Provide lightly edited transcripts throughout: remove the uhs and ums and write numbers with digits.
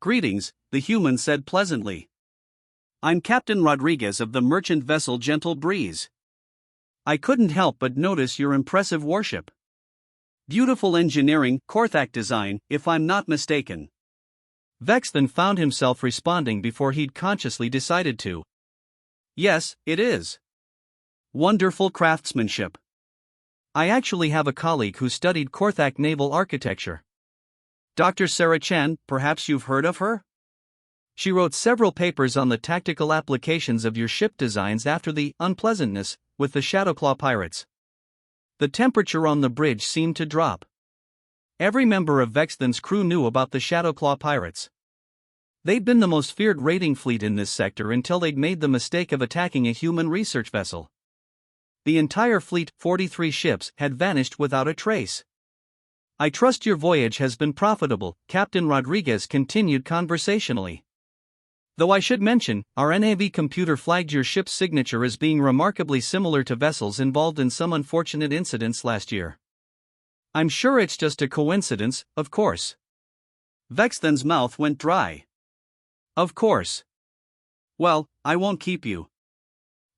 "Greetings," the human said pleasantly. "I'm Captain Rodriguez of the merchant vessel Gentle Breeze. I couldn't help but notice your impressive warship. Beautiful engineering, Korthak design, if I'm not mistaken." Vex then found himself responding before he'd consciously decided to. "Yes, it is. Wonderful craftsmanship. I actually have a colleague who studied Korthak naval architecture. Dr. Sarah Chen, perhaps you've heard of her? She wrote several papers on the tactical applications of your ship designs after the unpleasantness with the Shadowclaw pirates." The temperature on the bridge seemed to drop. Every member of Vexthan's crew knew about the Shadowclaw pirates. They'd been the most feared raiding fleet in this sector until they'd made the mistake of attacking a human research vessel. The entire fleet, 43 ships, had vanished without a trace. "I trust your voyage has been profitable," Captain Rodriguez continued conversationally. "Though I should mention, our NAV computer flagged your ship's signature as being remarkably similar to vessels involved in some unfortunate incidents last year. I'm sure it's just a coincidence, of course." Vexthan's mouth went dry. "Of course. Well, I won't keep you.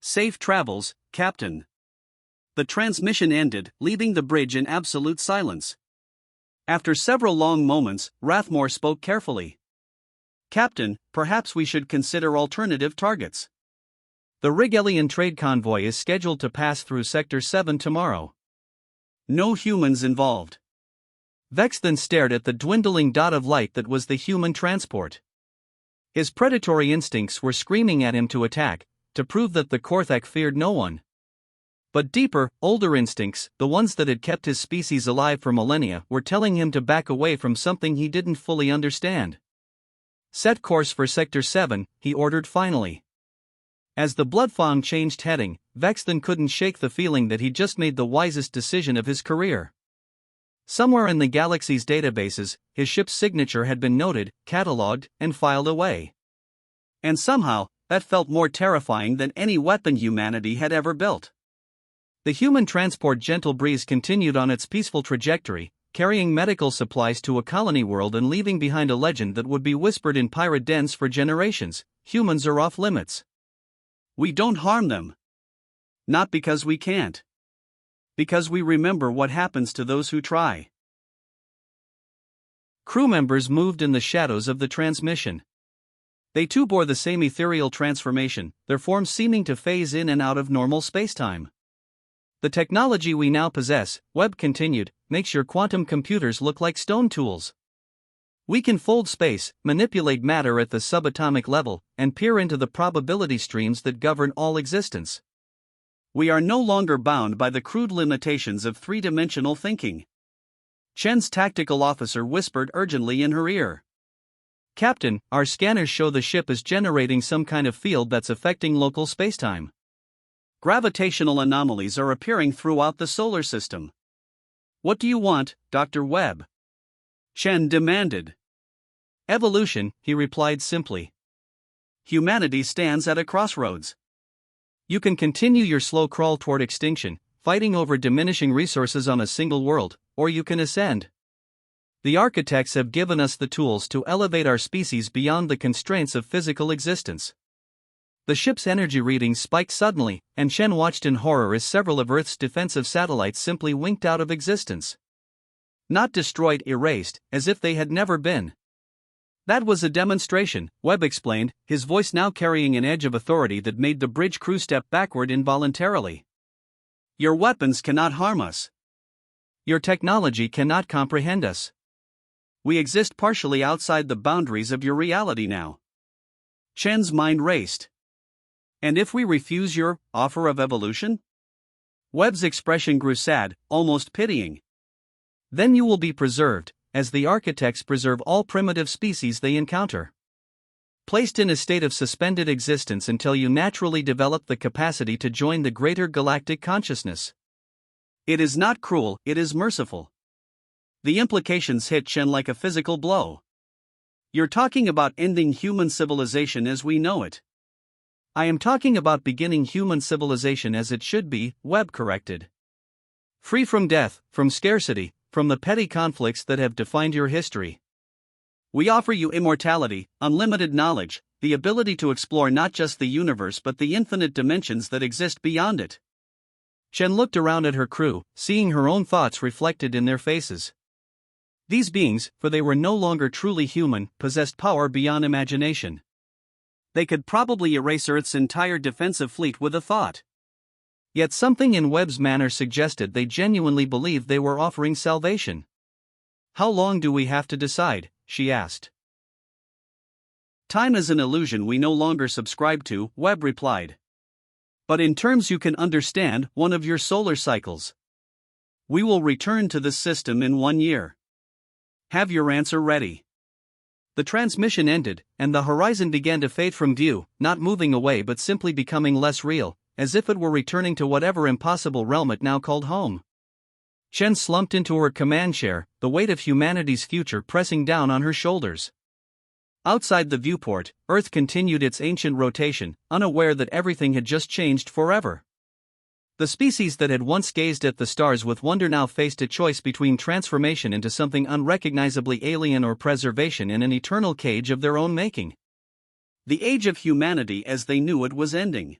Safe travels, Captain." The transmission ended, leaving the bridge in absolute silence. After several long moments, Rathmore spoke carefully. "Captain, perhaps we should consider alternative targets. The Rigelian trade convoy is scheduled to pass through Sector 7 tomorrow. No humans involved." Vex then stared at the dwindling dot of light that was the human transport. His predatory instincts were screaming at him to attack, to prove that the Korthak feared no one. But deeper, older instincts, the ones that had kept his species alive for millennia, were telling him to back away from something he didn't fully understand. "Set course for Sector 7, he ordered finally. As the Bloodfang changed heading, Vexthan couldn't shake the feeling that he'd just made the wisest decision of his career. Somewhere in the galaxy's databases, his ship's signature had been noted, catalogued, and filed away. And somehow, that felt more terrifying than any weapon humanity had ever built. The human transport Gentle Breeze continued on its peaceful trajectory, carrying medical supplies to a colony world and leaving behind a legend that would be whispered in pirate dens for generations: humans are off limits. We don't harm them. Not because we can't. Because we remember what happens to those who try." Crew members moved in the shadows of the transmission. They too bore the same ethereal transformation, their forms seeming to phase in and out of normal spacetime. "The technology we now possess," Webb continued, "makes your quantum computers look like stone tools. We can fold space, manipulate matter at the subatomic level, and peer into the probability streams that govern all existence. We are no longer bound by the crude limitations of three-dimensional thinking." Chen's tactical officer whispered urgently in her ear. "Captain, our scanners show the ship is generating some kind of field that's affecting local spacetime. Gravitational anomalies are appearing throughout the solar system." "What do you want, Dr. Webb?" Chen demanded. "Evolution," he replied simply. "Humanity stands at a crossroads. You can continue your slow crawl toward extinction, fighting over diminishing resources on a single world, or you can ascend. The architects have given us the tools to elevate our species beyond the constraints of physical existence." The ship's energy readings spiked suddenly, and Chen watched in horror as several of Earth's defensive satellites simply winked out of existence. Not destroyed, erased, as if they had never been. "That was a demonstration," Webb explained, his voice now carrying an edge of authority that made the bridge crew step backward involuntarily. "Your weapons cannot harm us. Your technology cannot comprehend us. We exist partially outside the boundaries of your reality now." Chen's mind raced. "And if we refuse your offer of evolution?" Webb's expression grew sad, almost pitying. "Then you will be preserved, as the architects preserve all primitive species they encounter. Placed in a state of suspended existence until you naturally develop the capacity to join the greater galactic consciousness. It is not cruel, it is merciful." The implications hit Chen like a physical blow. "You're talking about ending human civilization as we know it." "I am talking about beginning human civilization as it should be," Webb corrected. "Free from death, from scarcity, from the petty conflicts that have defined your history." We offer you immortality, unlimited knowledge, the ability to explore not just the universe but the infinite dimensions that exist beyond it. Chen looked around at her crew, seeing her own thoughts reflected in their faces. These beings, for they were no longer truly human, possessed power beyond imagination. They could probably erase Earth's entire defensive fleet with a thought. Yet something in Webb's manner suggested they genuinely believed they were offering salvation. "How long do we have to decide?" she asked. "Time is an illusion we no longer subscribe to," Webb replied. "But in terms you can understand, one of your solar cycles. We will return to this system in 1 year. Have your answer ready." The transmission ended, and the horizon began to fade from view, not moving away but simply becoming less real, as if it were returning to whatever impossible realm it now called home. Chen slumped into her command chair, the weight of humanity's future pressing down on her shoulders. Outside the viewport, Earth continued its ancient rotation, unaware that everything had just changed forever. The species that had once gazed at the stars with wonder now faced a choice between transformation into something unrecognizably alien or preservation in an eternal cage of their own making. The age of humanity as they knew it was ending.